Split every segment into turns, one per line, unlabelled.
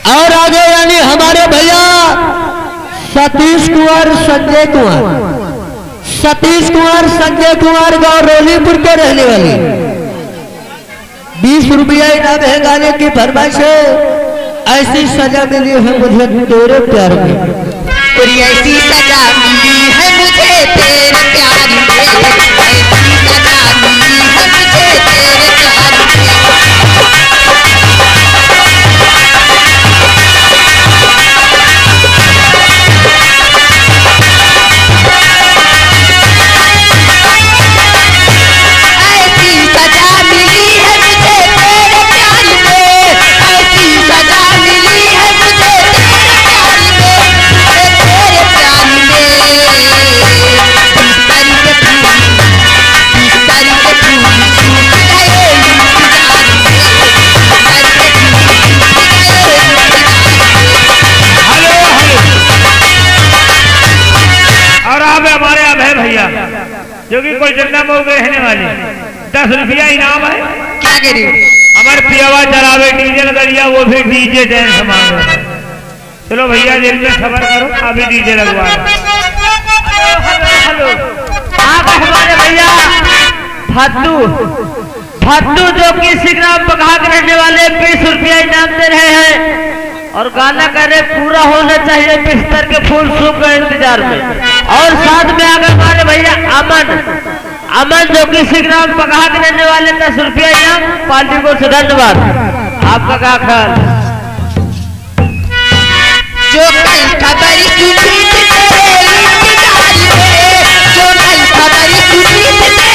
और आगे यानी हमारे भैया सतीश कुमार संजय कुमार गांव रोलीपुर के रहने वाले 20 रुपया इनाम है। गाने की फरमाइश है, ऐसी सजा मिली है मुझे तेरे प्यार में,
ऐसी सजा मिली है मुझे तेरे प्यार में, ऐसी सजा मिली है मुझे तेरे प्यार में।
जो कि कोई जन्ना मोह में रहने वाले 10 रुपया इनाम है।
क्या करें
हमारे पियावा चलावे डीजल गड़िया, वो भी डीजे डांस मांगे। चलो भैया दिल में खबर करो, अभी डीजे लगवा। हेलो
हमारे भैया फद्दू जो कि सिग्राम पका के रहने वाले 20 रुपया इनाम दे रहे हैं और गाना कर रहे पूरा होना चाहिए बिस्तर के फूल सूख के इंतजार में। और साथ में आगे हमारे भैया अमन जो कि सिग्राम पका के रहने वाले 10 रुपया इनाम। पार्टी को से धन्यवाद। आपका क्या ख्याल?
जो कल खबर सुनी थी तेरे इंतजार में, जो कल खबर सुनी थी तेरे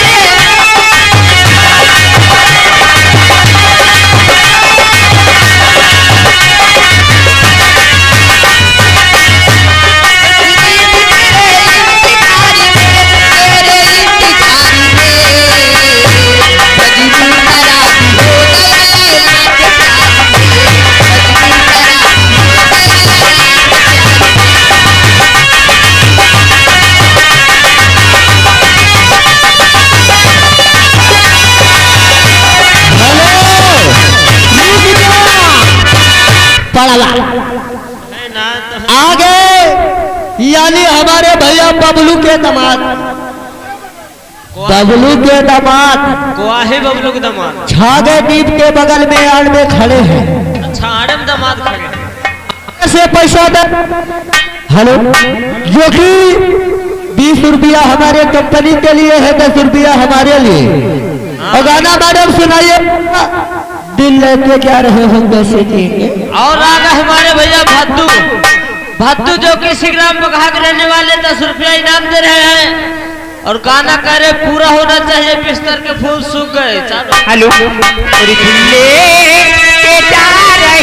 आगे यानी हमारे भैया बबलू के दामाद
बबलू के दामाद
छागे दीप के बगल में आड़ में खड़े हैं।
अच्छा आड़म दामाद खड़े
से पैसा दे। हेलो, जो कि 20 रुपया हमारे कंपनी के लिए है, 10 रुपया हमारे लिए। और गाना मैडम सुनाइए, दिल लेके क्या रहे हम वैसे देंगे।
और आगे हमारे भैया भद्दू जो कि सिग्राम पका के रहने वाले 10 रुपया इनाम दे रहे हैं और गाना कह रहे पूरा होना चाहिए बिस्तर के फूल सूख गए।
हेलो, जा रहे